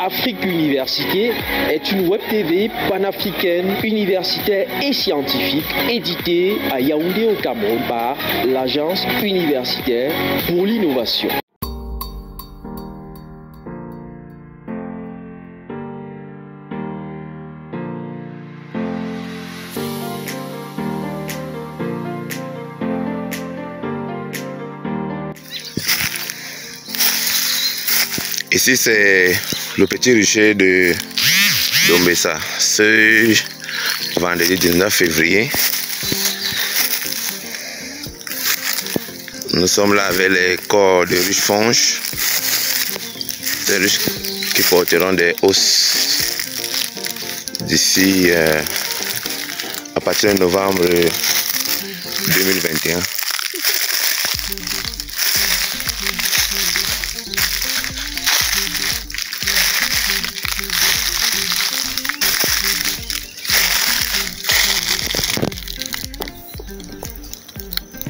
Afrique Université est une web TV panafricaine, universitaire et scientifique éditée à Yaoundé au Cameroun par l'Agence universitaire pour l'innovation. Ici c'est le petit rucher de d'Ombessa. Ce vendredi 19 février, nous sommes là avec les corps de ruches fonges, des ruches qui porteront des hausses d'ici à partir de novembre 2021.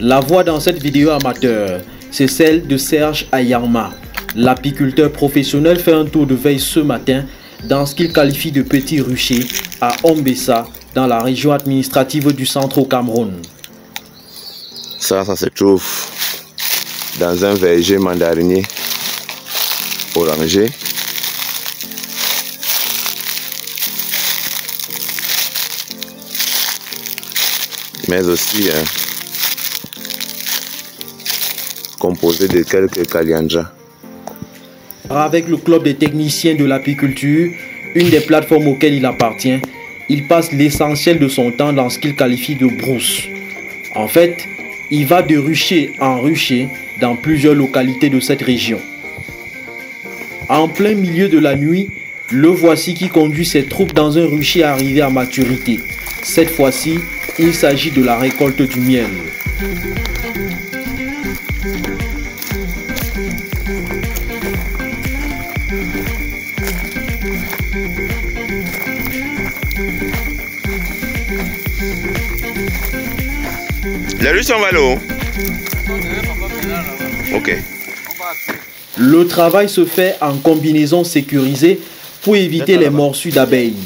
La voix dans cette vidéo amateur, c'est celle de Serge Ayarma. L'apiculteur professionnel fait un tour de veille ce matin dans ce qu'il qualifie de petit rucher à Ombessa, dans la région administrative du centre au Cameroun. Ça se trouve dans un verger mandarinier orangé. Mais aussi composé de quelques kaliandras. Avec le club des techniciens de l'apiculture, une des plateformes auxquelles il appartient, il passe l'essentiel de son temps dans ce qu'il qualifie de brousse. En fait, il va de rucher en rucher dans plusieurs localités de cette région. En plein milieu de la nuit, le voici qui conduit ses troupes dans un rucher arrivé à maturité. Cette fois-ci, il s'agit de la récolte du miel. Les ruches sont là-haut. Ok. Le travail se fait en combinaison sécurisée pour éviter les morsures d'abeilles.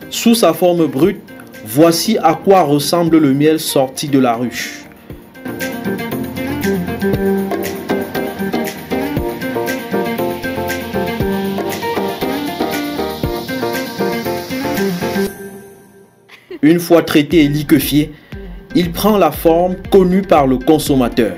Sous sa forme brute, voici à quoi ressemble le miel sorti de la ruche. Une fois traité et liquéfié, il prend la forme connue par le consommateur.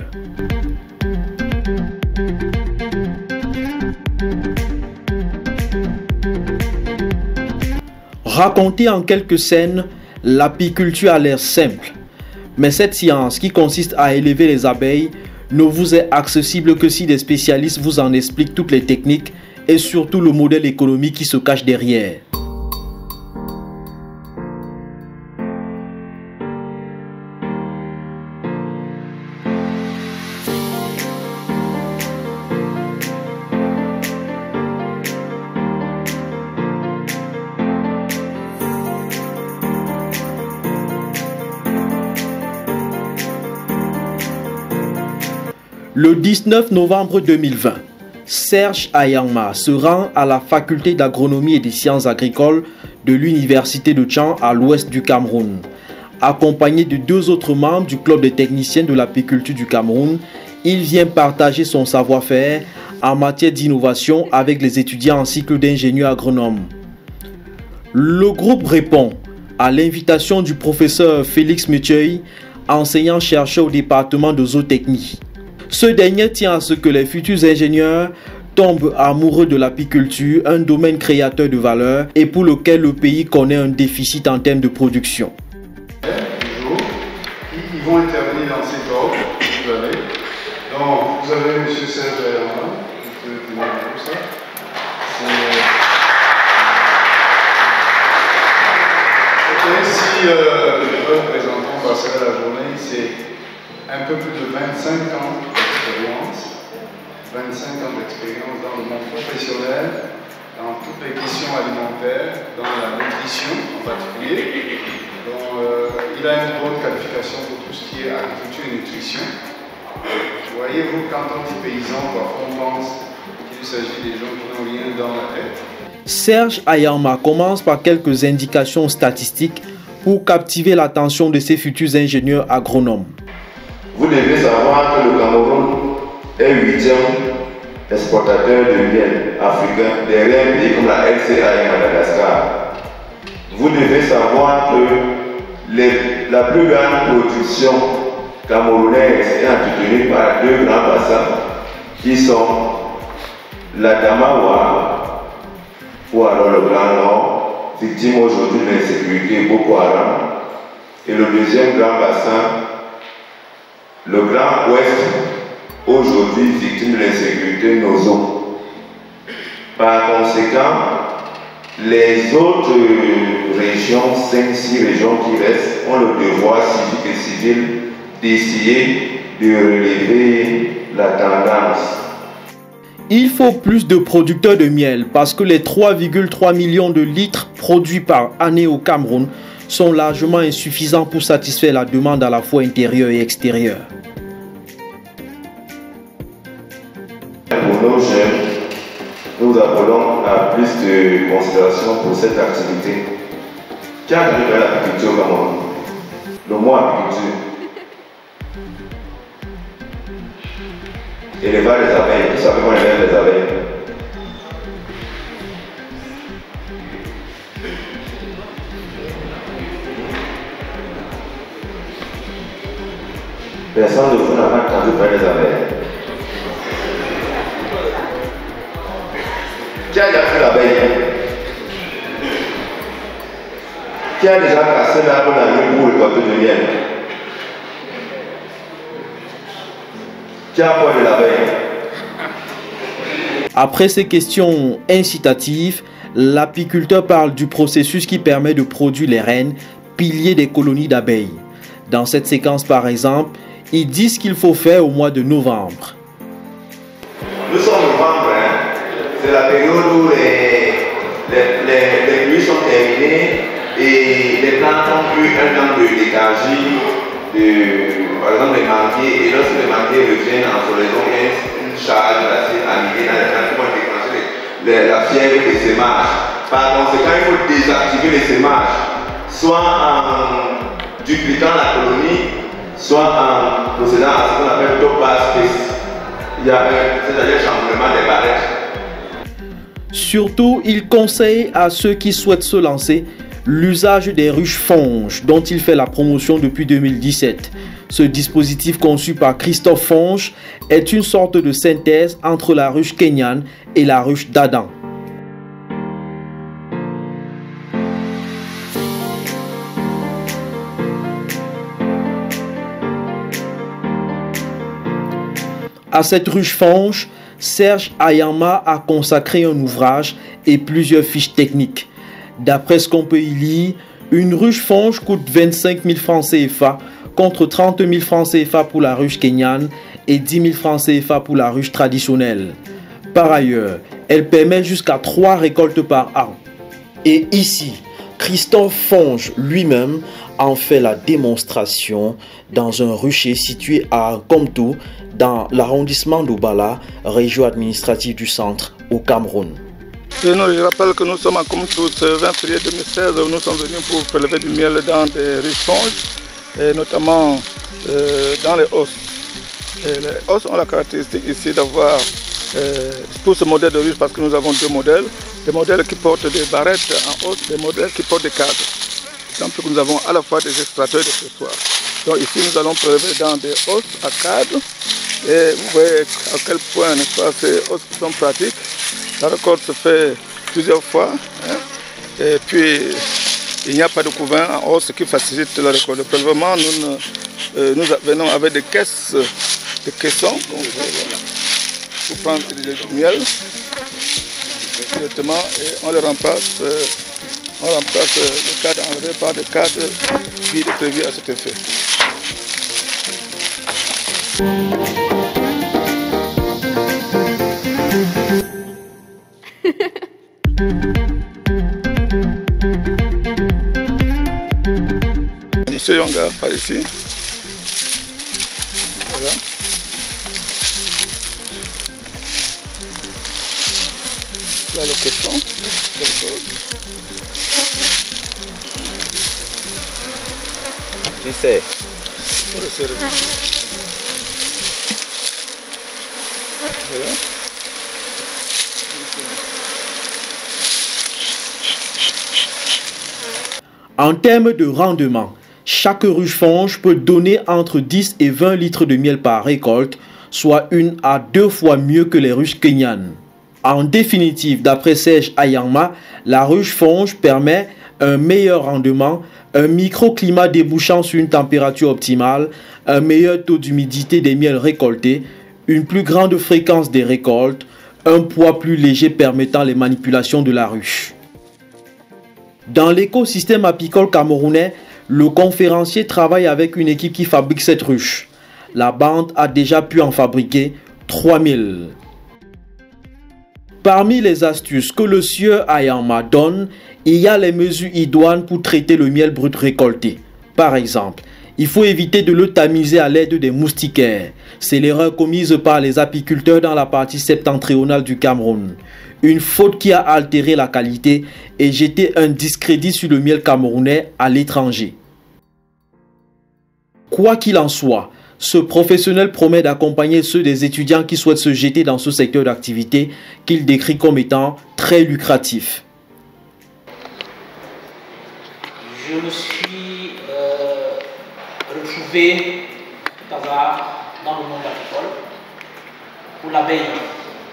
Racontée en quelques scènes, l'apiculture a l'air simple. Mais cette science qui consiste à élever les abeilles ne vous est accessible que si des spécialistes vous en expliquent toutes les techniques et surtout le modèle économique qui se cache derrière. Le 19 novembre 2020, Serge Ayangma se rend à la faculté d'agronomie et des sciences agricoles de l'université de Tchang à l'ouest du Cameroun. Accompagné de 2 autres membres du club des techniciens de l'apiculture du Cameroun, il vient partager son savoir-faire en matière d'innovation avec les étudiants en cycle d'ingénieur agronome. Le groupe répond à l'invitation du professeur Félix Meteuil, enseignant-chercheur au département de zootechnie. Ce dernier tient à ce que les futurs ingénieurs tombent amoureux de l'apiculture, un domaine créateur de valeur et pour lequel le pays connaît un déficit en termes de production. Ils vont intervenir dans ces ordres, vous avez. Donc, vous avez M. Serge Ayangma, qui peut témoigner de tout ça. Si le représentant passerait la journée, c'est un peu plus de 25 ans d'expérience. 25 ans d'expérience dans le monde professionnel, dans toutes les questions alimentaires, dans la nutrition en particulier. Donc, il a une bonne qualification pour tout ce qui est agriculture et nutrition. Voyez-vous, quand on dit paysan, parfois on pense qu'il s'agit des gens qui n'ont rien dans la tête. Serge Ayangma commence par quelques indications statistiques pour captiver l'attention de ses futurs ingénieurs agronomes. Vous devez savoir que le Cameroun est 8e exportateur de miel africain derrière un pays comme la LCA et Madagascar. Vous devez savoir que la plus grande production camerounaise est entretenue par 2 grands bassins qui sont la Damawa ou alors le Grand Nord, victime aujourd'hui de l'insécurité Boko Haram, et le deuxième grand bassin, le Grand Ouest, aujourd'hui victime de l'insécurité Nozo. Par conséquent, les autres régions, 5-6 régions qui restent, ont le devoir civique et civil d'essayer de relever la tendance. Il faut plus de producteurs de miel parce que les 3,3 millions de litres produits par année au Cameroun sont largement insuffisants pour satisfaire la demande à la fois intérieure et extérieure. Pour nos jeunes, nous appelons à plus de considération pour cette activité. Qui a développé l'apiculture au Cameroun? Le mot apiculture. Élevage des abeilles. Vous savez qu'on élève les abeilles. Personne de vous n'a pas entendu parler des abeilles. Qui a déjà fait l'abeille? Qui a déjà cassé l'arbre la nuit pour récolter du miel? Qui a peur de l'abeille? Après ces questions incitatives, l'apiculteur parle du processus qui permet de produire les reines, piliers des colonies d'abeilles. Dans cette séquence par exemple, ils disent ce qu'il faut faire au mois de novembre. Nous sommes novembre, hein? C'est la période où les pluies sont terminées et les plantes ont eu un temps de léthargie, par exemple les manguiers, et lorsque les manguiers reviennent en floraison, il y a une charge d'acide aminé dans les plantes qui vont déclencher la fièvre des sémages. Par conséquent, il faut désactiver les sémages, soit en dupliquant la colonie, soit en procédant à ce qu'on appelle top bar space. C'est-à-dire chamboulement des barrettes. Surtout, il conseille à ceux qui souhaitent se lancer l'usage des ruches Fonge, dont il fait la promotion depuis 2017. Ce dispositif conçu par Christophe Fonge est une sorte de synthèse entre la ruche kenyane et la ruche d'Adam. À cette ruche Fonge, Serge Ayangma a consacré un ouvrage et plusieurs fiches techniques. D'après ce qu'on peut y lire, une ruche Fonge coûte 25 000 francs CFA contre 30 000 francs CFA pour la ruche kenyane et 10 000 francs CFA pour la ruche traditionnelle. Par ailleurs, elle permet jusqu'à 3 récoltes par an. Et ici, Christophe Fonge lui-même en fait la démonstration dans un rucher situé à Komtou, dans l'arrondissement d'Oubala, région administrative du centre, au Cameroun. Je rappelle que nous sommes à Komtou ce 20 février 2016, où nous sommes venus pour prélever du miel dans des riches-fonges, et notamment dans les hausses. Et les hausses ont la caractéristique ici d'avoir tout ce modèle de ruche, parce que nous avons deux modèles, des modèles qui portent des barrettes en hausse, des modèles qui portent des cadres. Donc nous avons à la fois des extracteurs et des pressoirs. Donc ici nous allons prélever dans des hausses à cadre, et vous voyez à quel point ces hausses sont pratiques. La récolte se fait plusieurs fois, hein, et puis il n'y a pas de couvain en hausse qui facilite la récolte. Le prélèvement, nous venons avec des caisses, des caissons pour prendre du miel directement, et on les remplace. On remplace le cadre enlevé par des cadres vides prévus à cet effet. Monsieur Yonga, par ici. Voilà. Là, le caisson. Tu sais. Voilà. En termes de rendement, chaque ruche-fonge peut donner entre 10 et 20 litres de miel par récolte, soit 1 à 2 fois mieux que les ruches kenyanes. En définitive, d'après Serge Ayangma, la ruche-fonge permet un meilleur rendement, un microclimat débouchant sur une température optimale, un meilleur taux d'humidité des miels récoltés, une plus grande fréquence des récoltes, un poids plus léger permettant les manipulations de la ruche. Dans l'écosystème apicole camerounais, le conférencier travaille avec une équipe qui fabrique cette ruche. La bande a déjà pu en fabriquer 3000. Parmi les astuces que le sieur Ayangma donne, il y a les mesures idoines pour traiter le miel brut récolté. Par exemple, il faut éviter de le tamiser à l'aide des moustiquaires. C'est l'erreur commise par les apiculteurs dans la partie septentrionale du Cameroun. Une faute qui a altéré la qualité et jeté un discrédit sur le miel camerounais à l'étranger. Quoi qu'il en soit, ce professionnel promet d'accompagner ceux des étudiants qui souhaitent se jeter dans ce secteur d'activité qu'il décrit comme étant très lucratif. Je me suis retrouvé par hasard dans le monde agricole où l'abeille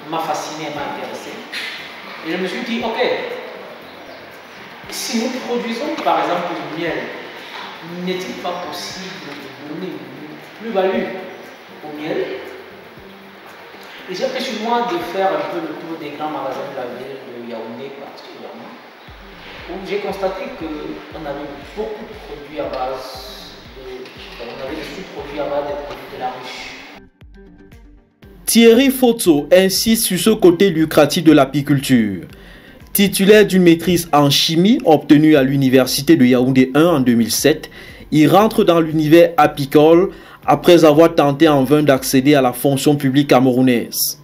m'a fasciné, m'a intéressé. Et je me suis dit, ok, si nous produisons par exemple du miel, n'est-il pas possible de donner une plus-value au miel? Et j'ai pris sur moi de faire un peu le tour des grands magasins de la ville de Yaoundé particulièrement, où j'ai constaté qu'on avait beaucoup de produits à base on avait des sous-produits à base des produits de la ruche. Thierry Fotso insiste sur ce côté lucratif de l'apiculture. Titulaire d'une maîtrise en chimie obtenue à l'université de Yaoundé 1 en 2007, il rentre dans l'univers apicole après avoir tenté en vain d'accéder à la fonction publique camerounaise.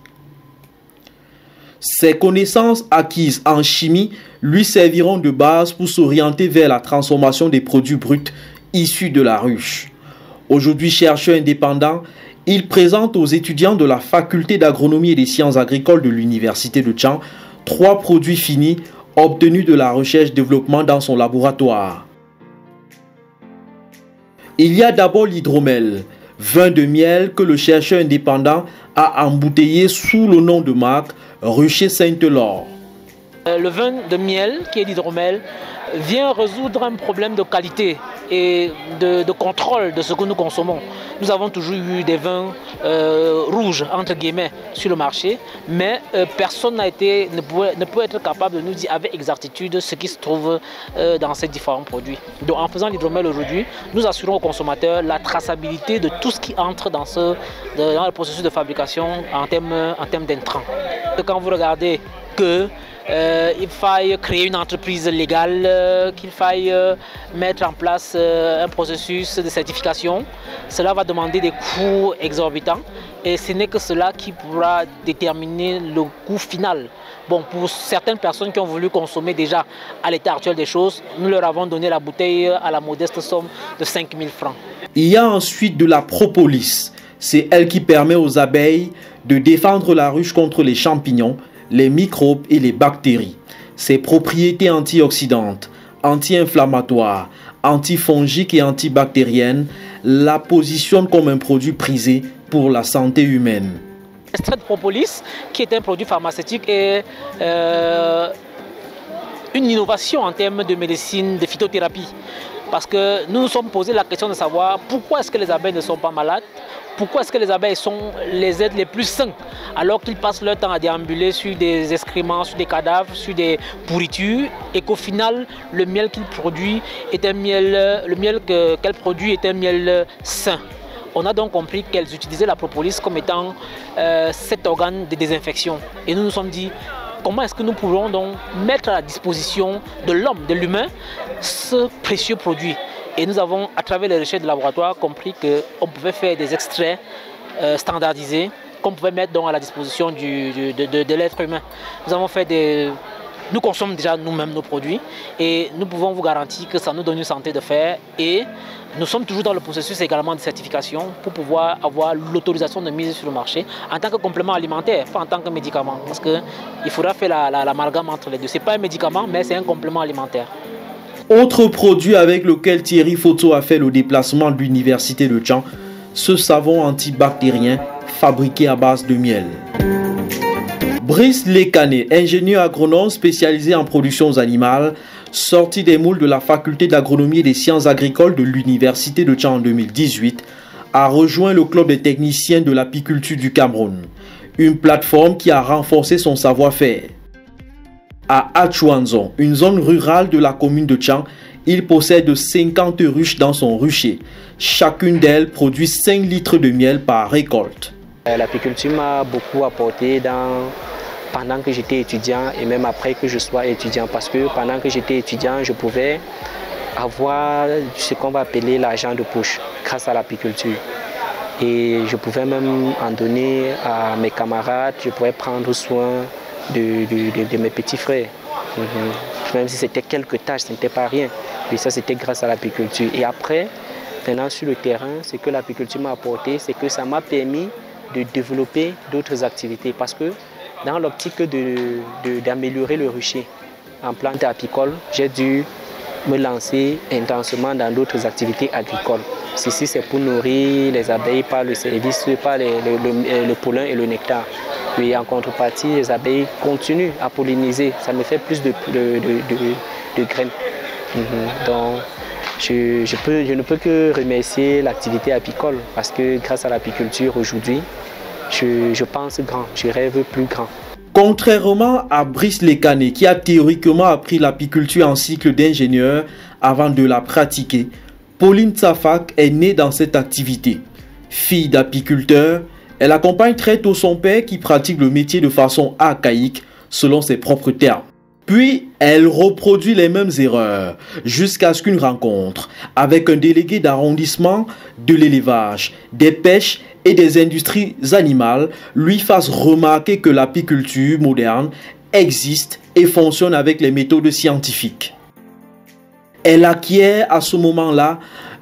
Ses connaissances acquises en chimie lui serviront de base pour s'orienter vers la transformation des produits bruts issus de la ruche. Aujourd'hui chercheur indépendant, il présente aux étudiants de la faculté d'agronomie et des sciences agricoles de l'université de Tchang 3 produits finis obtenus de la recherche-développement dans son laboratoire. Il y a d'abord l'hydromel, vin de miel que le chercheur indépendant a embouteillé sous le nom de marque Rucher Sainte-Laure. Le vin de miel, qui est l'hydromel, vient résoudre un problème de qualité et de contrôle de ce que nous consommons. Nous avons toujours eu des vins rouges, entre guillemets, sur le marché, mais personne ne peut être capable de nous dire avec exactitude ce qui se trouve dans ces différents produits. Donc en faisant l'hydromel aujourd'hui, nous assurons aux consommateurs la traçabilité de tout ce qui entre dans le processus de fabrication en termes d'intrants. Quand vous regardez que il faille créer une entreprise légale, qu'il faille mettre en place un processus de certification. Cela va demander des coûts exorbitants et ce n'est que cela qui pourra déterminer le coût final. Bon, pour certaines personnes qui ont voulu consommer déjà à l'état actuel des choses, nous leur avons donné la bouteille à la modeste somme de 5 000 francs. Il y a ensuite de la propolis. C'est elle qui permet aux abeilles de défendre la ruche contre les champignons, les microbes et les bactéries. Ses propriétés antioxydantes, anti-inflammatoires, antifongiques et antibactériennes la positionnent comme un produit prisé pour la santé humaine. L'extrait de propolis, qui est un produit pharmaceutique, est une innovation en termes de médecine, de phytothérapie. Parce que nous nous sommes posé la question de savoir pourquoi est-ce que les abeilles ne sont pas malades, pourquoi est-ce que les abeilles sont les êtres les plus sains, alors qu'ils passent leur temps à déambuler sur des excréments, sur des cadavres, sur des pourritures, et qu'au final, le miel qu'ils produisent est un miel, qu'elles produisent est un miel sain. On a donc compris qu'elles utilisaient la propolis comme étant cet organe de désinfection. Et nous nous sommes dit, comment est-ce que nous pourrons donc mettre à la disposition de l'homme, de l'humain, ce précieux produit? Et nous avons, à travers les recherches de laboratoire, compris qu'on pouvait faire des extraits standardisés, qu'on pouvait mettre donc à la disposition de l'être humain. Nous avons fait des... Nous consommons déjà nous-mêmes nos produits et nous pouvons vous garantir que ça nous donne une santé de fer et nous sommes toujours dans le processus également de certification pour pouvoir avoir l'autorisation de mise sur le marché en tant que complément alimentaire, pas en tant que médicament, parce qu'il faudra faire l'amalgame entre les deux. Ce n'est pas un médicament, mais c'est un complément alimentaire. Autre produit avec lequel Thierry Photo a fait le déplacement de l'université de Tchang, ce savon antibactérien fabriqué à base de miel. Brice Lekane, ingénieur agronome spécialisé en productions animales, sorti des moules de la faculté d'agronomie et des sciences agricoles de l'université de Tchang en 2018, a rejoint le club des techniciens de l'apiculture du Cameroun, une plateforme qui a renforcé son savoir-faire. À Achuanzon, une zone rurale de la commune de Tchang, il possède 50 ruches dans son rucher. Chacune d'elles produit 5 litres de miel par récolte. L'apiculture m'a beaucoup apporté pendant que j'étais étudiant et même après que je sois étudiant, parce que pendant que j'étais étudiant, je pouvais avoir ce qu'on va appeler l'argent de poche grâce à l'apiculture. Et je pouvais même en donner à mes camarades, je pouvais prendre soin de mes petits frères. Même si c'était quelques tâches, ce n'était pas rien. Et ça, c'était grâce à l'apiculture. Et après, maintenant sur le terrain, ce que l'apiculture m'a apporté, c'est que ça m'a permis de développer d'autres activités. Parce que dans l'optique d'améliorer le rucher en plante apicole, j'ai dû me lancer intensément dans d'autres activités agricoles. Ceci, c'est pour nourrir les abeilles par le service, par le pollen et le nectar. Et en contrepartie, les abeilles continuent à polliniser. Ça me fait plus de graines. Donc, je ne peux que remercier l'activité apicole parce que grâce à l'apiculture aujourd'hui, je pense grand, je rêve plus grand. Contrairement à Brice Lekane qui a théoriquement appris l'apiculture en cycle d'ingénieur avant de la pratiquer, Pauline Tsafak est née dans cette activité. Fille d'apiculteur, elle accompagne très tôt son père qui pratique le métier de façon archaïque selon ses propres termes. Puis, elle reproduit les mêmes erreurs jusqu'à ce qu'une rencontre avec un délégué d'arrondissement de l'élevage, des pêches et des industries animales lui fasse remarquer que l'apiculture moderne existe et fonctionne avec les méthodes scientifiques. Elle acquiert à ce moment-là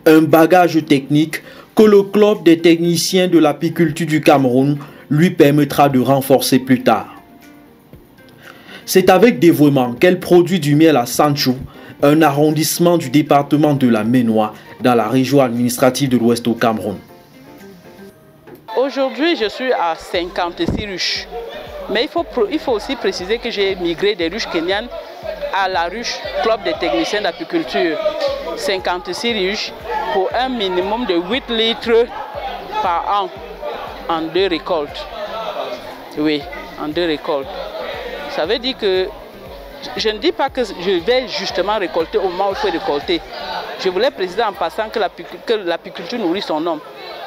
un bagage technique que le club des techniciens de l'apiculture du Cameroun lui permettra de renforcer plus tard. C'est avec dévouement qu'elle produit du miel à Sanchou, un arrondissement du département de la Ménois, dans la région administrative de l'Ouest au Cameroun. Aujourd'hui, je suis à 56 ruches. Mais il faut aussi préciser que j'ai migré des ruches kenyanes à la ruche Club des techniciens d'apiculture. 56 ruches pour un minimum de 8 litres par an en 2 récoltes. Oui, en 2 récoltes. Ça veut dire que je ne dis pas que je vais justement récolter au moment où il faut récolter. Je voulais préciser en passant que l'apiculture nourrit son homme.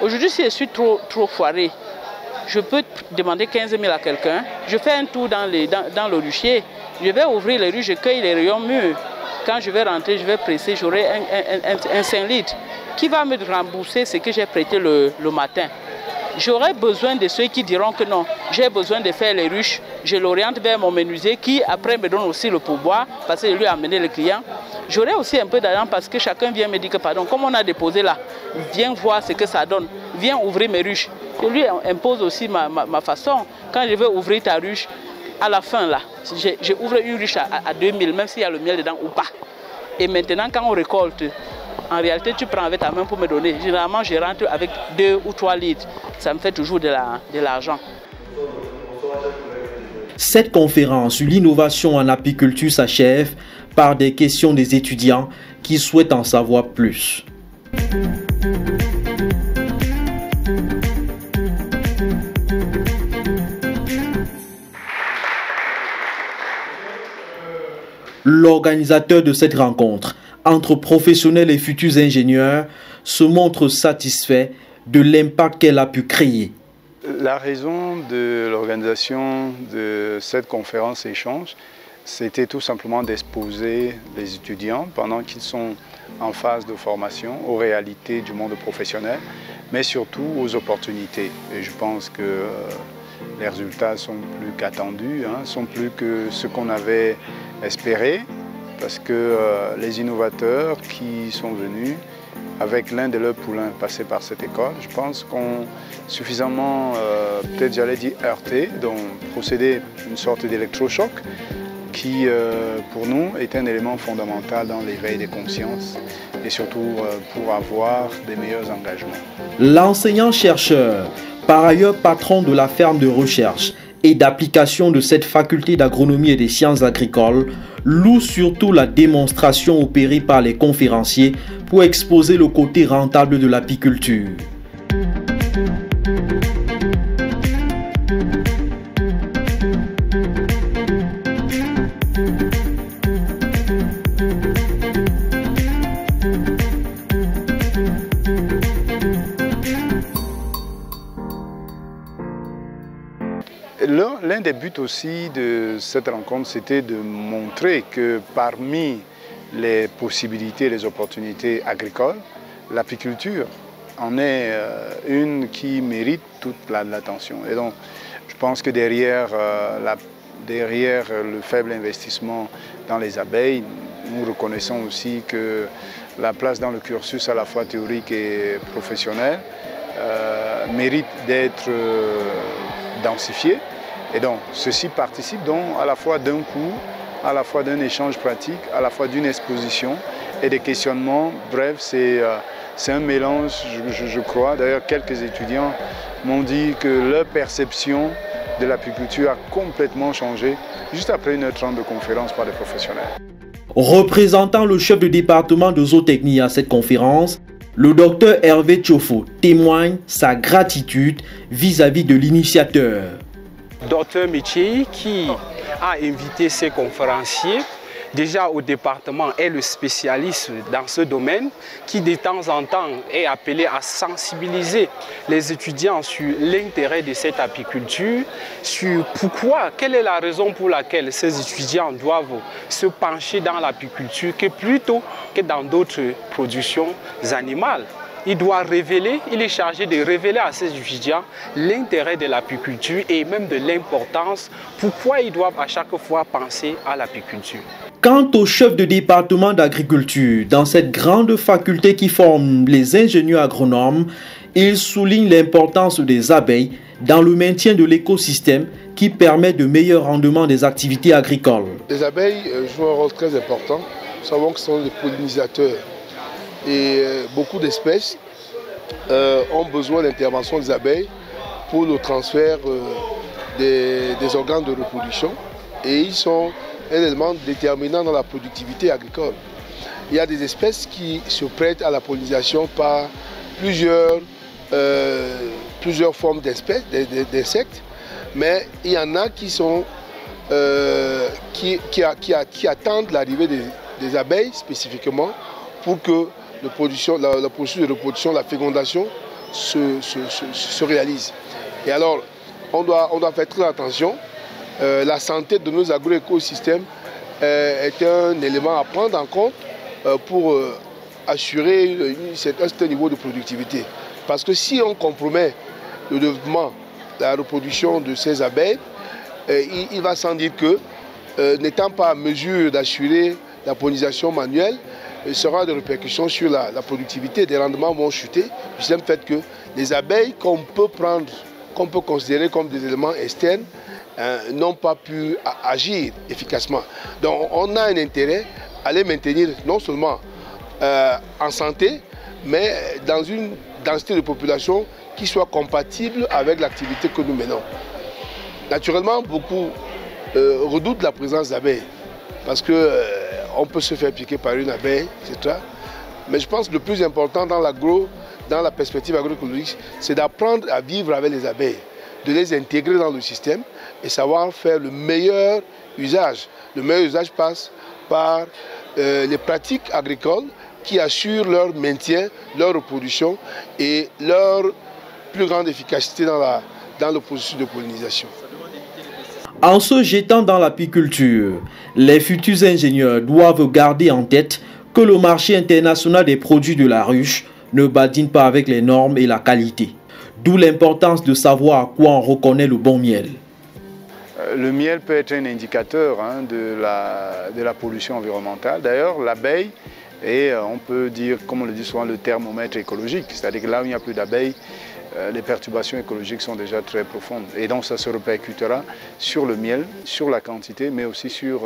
Aujourd'hui, si je suis trop foiré, je peux demander 15 000 à quelqu'un, je fais un tour dans le ruchier, je vais ouvrir les ruches, je cueille les rayons mûrs. Quand je vais rentrer, je vais presser, j'aurai un 5 litres qui va me rembourser ce que j'ai prêté le matin. J'aurai besoin de ceux qui diront que non, j'ai besoin de faire les ruches, je l'oriente vers mon menuisier qui après me donne aussi le pourboire parce que je lui ai amené le client. J'aurai aussi un peu d'argent parce que chacun vient me dire que pardon, comme on a déposé là, viens voir ce que ça donne, viens ouvrir mes ruches. Je lui impose aussi ma façon. Quand je veux ouvrir ta ruche, à la fin là, j'ouvre une ruche à 2000, même s'il y a le miel dedans ou pas. Et maintenant quand on récolte, en réalité tu prends avec ta main pour me donner. Généralement je rentre avec 2 ou 3 litres. Ça me fait toujours de l'argent. Cette conférence sur l'innovation en apiculture s'achève par des questions des étudiants qui souhaitent en savoir plus. L'organisateur de cette rencontre entre professionnels et futurs ingénieurs se montre satisfait de l'impact qu'elle a pu créer. La raison de l'organisation de cette conférence échange, c'était tout simplement d'exposer les étudiants pendant qu'ils sont en phase de formation aux réalités du monde professionnel, mais surtout aux opportunités. Et je pense que les résultats sont plus qu'attendus, sont plus que ce qu'on avait espéré, parce que les innovateurs qui sont venus avec l'un de leurs poulains passés par cette école, je pense qu'on suffisamment, peut-être j'allais dire heurté, donc procédé à une sorte d'électrochoc qui, pour nous, est un élément fondamental dans l'éveil des consciences et surtout pour avoir des meilleurs engagements. L'enseignant-chercheur, par ailleurs patron de la ferme de recherche et d'application de cette faculté d'agronomie et des sciences agricoles, loue surtout la démonstration opérée par les conférenciers pour exposer le côté rentable de l'apiculture. L'un des buts aussi de cette rencontre, c'était de montrer que parmi les possibilités, les opportunités agricoles, l'apiculture en est une qui mérite toute l'attention. Et donc, je pense que derrière le faible investissement dans les abeilles, nous reconnaissons aussi que la place dans le cursus à la fois théorique et professionnel mérite d'être densifiée. Et donc, ceci participe donc à la fois d'un cours, à la fois d'un échange pratique, à la fois d'une exposition et des questionnements. Bref, c'est un mélange, je crois. D'ailleurs, quelques étudiants m'ont dit que leur perception de l'apiculture a complètement changé juste après 1h30 de conférence par des professionnels. Représentant le chef de département de zootechnie à cette conférence, le docteur Hervé Tchofo témoigne sa gratitude vis-à-vis de l'initiateur. Docteur Métier qui a invité ses conférenciers déjà au département est le spécialiste dans ce domaine qui de temps en temps est appelé à sensibiliser les étudiants sur l'intérêt de cette apiculture, sur pourquoi, quelle est la raison pour laquelle ces étudiants doivent se pencher dans l'apiculture que plutôt que dans d'autres productions animales. Il doit révéler, il est chargé de révéler à ses étudiants l'intérêt de l'apiculture et même de l'importance, pourquoi ils doivent à chaque fois penser à l'apiculture. Quant au chef de département d'agriculture, dans cette grande faculté qui forme les ingénieurs agronomes, il souligne l'importance des abeilles dans le maintien de l'écosystème qui permet de meilleurs rendements des activités agricoles. Les abeilles jouent un rôle très important. Nous savons que ce sont des pollinisateurs. Et beaucoup d'espèces ont besoin d'intervention des abeilles pour le transfert des organes de reproduction. Et ils sont un élément déterminant dans la productivité agricole. Il y a des espèces qui se prêtent à la pollinisation par plusieurs formes d'espèces, d'insectes, mais il y en a qui sont qui attendent l'arrivée des abeilles spécifiquement pour que la processus de reproduction, la fécondation se réalise. Et alors, on doit faire très attention. La santé de nos agroécosystèmes est un élément à prendre en compte pour assurer un certain niveau de productivité. Parce que si on compromet le développement, la reproduction de ces abeilles, il va sans dire que, n'étant pas en mesure d'assurer la pollinisation manuelle, il sera des répercussions sur la productivité, des rendements vont chuter, du simple fait que les abeilles qu'on peut considérer comme des éléments externes, n'ont pas pu agir efficacement. Donc on a un intérêt à les maintenir non seulement en santé, mais dans une densité de population qui soit compatible avec l'activité que nous menons. Naturellement, beaucoup redoutent la présence d'abeilles, parce qu'on peut se faire piquer par une abeille, etc. Mais je pense que le plus important dans la perspective agroécologique, c'est d'apprendre à vivre avec les abeilles, de les intégrer dans le système et savoir faire le meilleur usage. Le meilleur usage passe par les pratiques agricoles qui assurent leur maintien, leur reproduction et leur plus grande efficacité dans le processus de pollinisation. En se jetant dans l'apiculture, les futurs ingénieurs doivent garder en tête que le marché international des produits de la ruche ne badine pas avec les normes et la qualité. D'où l'importance de savoir à quoi on reconnaît le bon miel. Le miel peut être un indicateur de la pollution environnementale. D'ailleurs, l'abeille est, on peut dire, comme on le dit souvent, le thermomètre écologique. C'est-à-dire que là où il n'y a plus d'abeilles, les perturbations écologiques sont déjà très profondes. Et donc ça se répercutera sur le miel, sur la quantité, mais aussi sur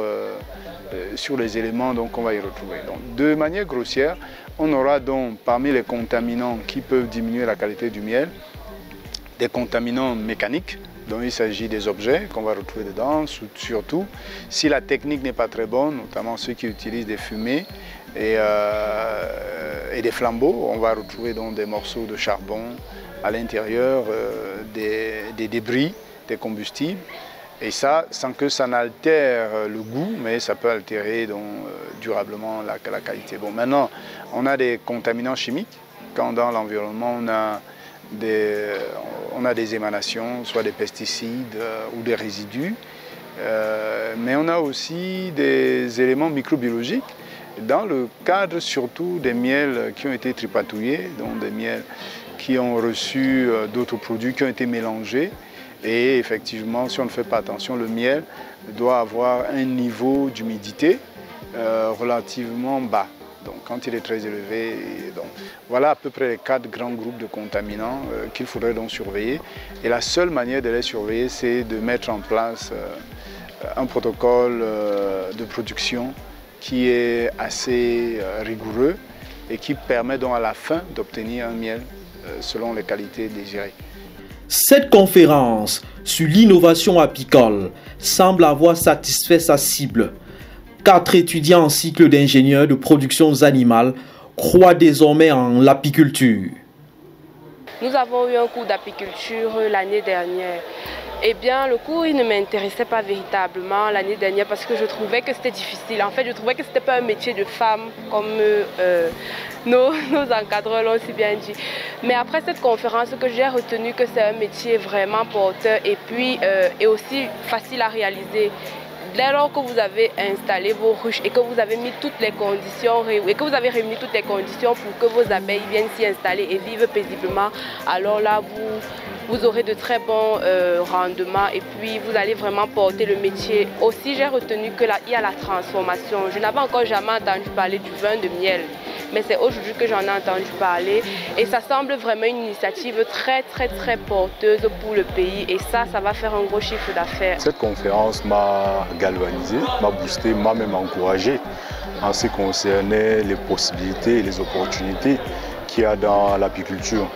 les éléments qu'on va y retrouver. Donc, de manière grossière, on aura donc parmi les contaminants qui peuvent diminuer la qualité du miel, des contaminants mécaniques, dont il s'agit des objets qu'on va retrouver dedans, surtout si la technique n'est pas très bonne, notamment ceux qui utilisent des fumées et des flambeaux. On va retrouver donc des morceaux de charbon à l'intérieur, des débris, des combustibles. Et ça, sans que ça n'altère le goût, mais ça peut altérer donc, durablement la qualité. Bon, maintenant, on a des contaminants chimiques. Quand dans l'environnement, on a des émanations, soit des pesticides ou des résidus. Mais on a aussi des éléments microbiologiques. Dans le cadre surtout des miels qui ont été tripatouillés, donc des miels qui ont reçu d'autres produits qui ont été mélangés. Et effectivement, si on ne fait pas attention, le miel doit avoir un niveau d'humidité relativement bas. Donc quand il est très élevé, donc, voilà à peu près les 4 grands groupes de contaminants qu'il faudrait donc surveiller. Et la seule manière de les surveiller, c'est de mettre en place un protocole de production qui est assez rigoureux et qui permet donc à la fin d'obtenir un miel selon les qualités désirées. Cette conférence sur l'innovation apicole semble avoir satisfait sa cible. 4 étudiants en cycle d'ingénieur de productions animales croient désormais en l'apiculture. Nous avons eu un cours d'apiculture l'année dernière. Eh bien, le cours il ne m'intéressait pas véritablement l'année dernière parce que je trouvais que c'était difficile. En fait, je trouvais que ce n'était pas un métier de femme comme nos encadreurs l'ont si bien dit. Mais après cette conférence, que j'ai retenu que c'est un métier vraiment porteur et puis et aussi facile à réaliser. Dès lors que vous avez installé vos ruches et que vous avez mis toutes les conditions et que vous avez réuni toutes les conditions pour que vos abeilles viennent s'y installer et vivent paisiblement, alors là vous aurez de très bons rendements et puis vous allez vraiment porter le métier. Aussi j'ai retenu qu'il y a la transformation. Je n'avais encore jamais entendu parler du vin de miel, mais c'est aujourd'hui que j'en ai entendu parler et ça semble vraiment une initiative très porteuse pour le pays et ça va faire un gros chiffre d'affaires. Cette conférence m'a galvanisé, m'a boosté, m'a même encouragé en ce qui concernait les possibilités et les opportunités qu'il y a dans l'apiculture.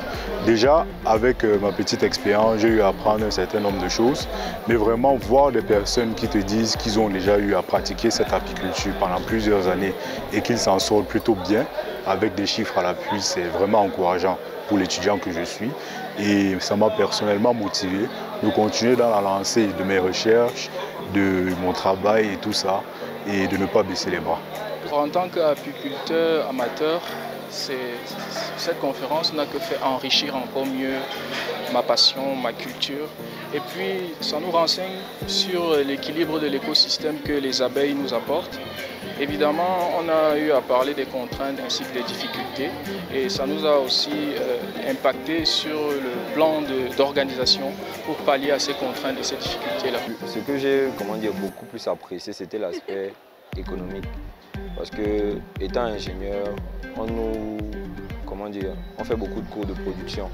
Déjà, avec ma petite expérience, j'ai eu à apprendre un certain nombre de choses, mais vraiment voir des personnes qui te disent qu'ils ont déjà eu à pratiquer cette apiculture pendant plusieurs années et qu'ils s'en sortent plutôt bien, avec des chiffres à l'appui, c'est vraiment encourageant pour l'étudiant que je suis. Et ça m'a personnellement motivé de continuer dans la lancée de mes recherches, de mon travail et tout ça, et de ne pas baisser les bras. En tant qu'apiculteur amateur, cette conférence n'a que fait enrichir encore mieux ma passion, ma culture. Et puis, ça nous renseigne sur l'équilibre de l'écosystème que les abeilles nous apportent. Évidemment, on a eu à parler des contraintes ainsi que des difficultés. Et ça nous a aussi impacté sur le plan d'organisation pour pallier à ces contraintes et ces difficultés-là. Ce que j'ai beaucoup plus apprécié, c'était l'aspect économique. Parce que, étant ingénieur, on fait beaucoup de cours de production,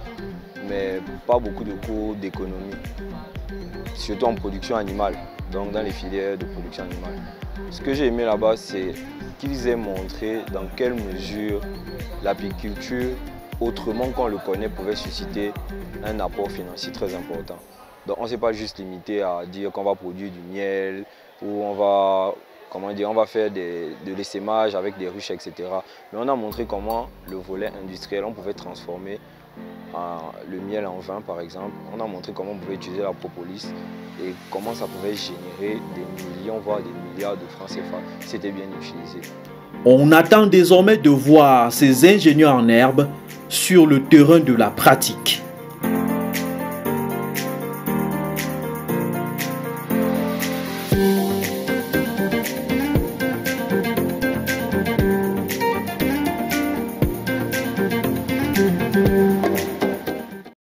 mais pas beaucoup de cours d'économie, surtout en production animale, donc dans les filières de production animale. Ce que j'ai aimé là-bas, c'est qu'ils aient montré dans quelle mesure l'apiculture, autrement qu'on le connaît, pouvait susciter un apport financier très important. Donc on ne s'est pas juste limité à dire qu'on va produire du miel ou on va faire de l'essaimage avec des ruches, etc. Mais on a montré comment le volet industriel, on pouvait transformer le miel en vin, par exemple. On a montré comment on pouvait utiliser la propolis et comment ça pouvait générer des millions, voire des milliards de francs CFA si c'était bien utilisé. On attend désormais de voir ces ingénieurs en herbe sur le terrain de la pratique.